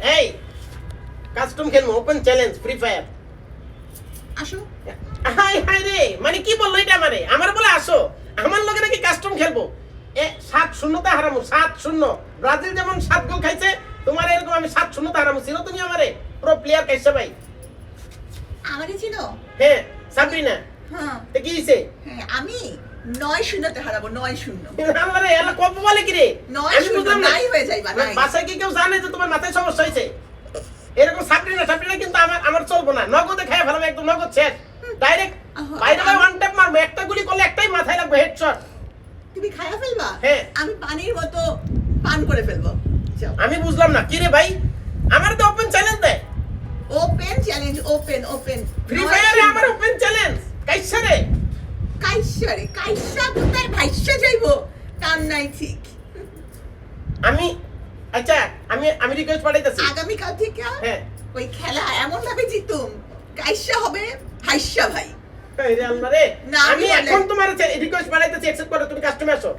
এই কাস্টম খেলবো open challenge free fire আসো। হাই হাই রে মানে কি বললো এটা আমার বলে আসো আমার লগে নাকি কাস্টম খেলবো 7-0 তে হারামু 7-0 ব্রাজিল যেমন 7 গোল খাইছে তোমার এরকম আমি 7-0 তে হারামু ছিল তুমি আমারে প্রো প্লেয়ার কাইছে ভাই আমাকে চিনো? হ্যাঁ সাবরিনা হ্যাঁ তে কি হইছে হ্যাঁ, আমি 9-0 তে হারাবো 9-0। আমারে এলা কত বলে কি রে আমি 9-0 বুঝলাম না নাই হয়ে যাইবা নাই। বাসায় কি কেউ জানে যে তোমার মাথায় সমস্যা হইছে এরকম সাবরিনা কিন্তু আমার চলবো না নগদে খায় ফেলাম একদম নগদ শেষ ডাইরেক্ট বাইরে ভাই ওয়ান ট্যাপ মারবো একটা গুলি করলে একটাই মাথায় লাগবে হেডশট তুমি খায়া ফেলবা? হ্যাঁ। আমি পানির মতো পান করে ফেলবো। যাও। আমি বুঝলাম না কি রে ভাই আমার তো ওপেন চ্যালেঞ্জ দেয় ওপেন চ্যালেঞ্জ, ওপেন ফ্রি ফায়ারে আমার ওপেন চ্যালেঞ্জ কাইসা রে কাইসা কোথায় ভাইসা যাইবো? কাম নাই ঠিক। আমি আচ্ছা আমি রিকোয়েস্ট পাঠাইতাছি আগামীকাল থেকে হ্যাঁ ওই খেলা এমন ভাবে জিতুম কাইসা হবে ভাইসা ভাই। এই রে আল্লাহ রে না, আমি আমি বলে- এখন তোমার রিকোয়েস্ট পাঠাইতাছি অ্যাকসেপ্ট করো তুমি কাস্টমার আসো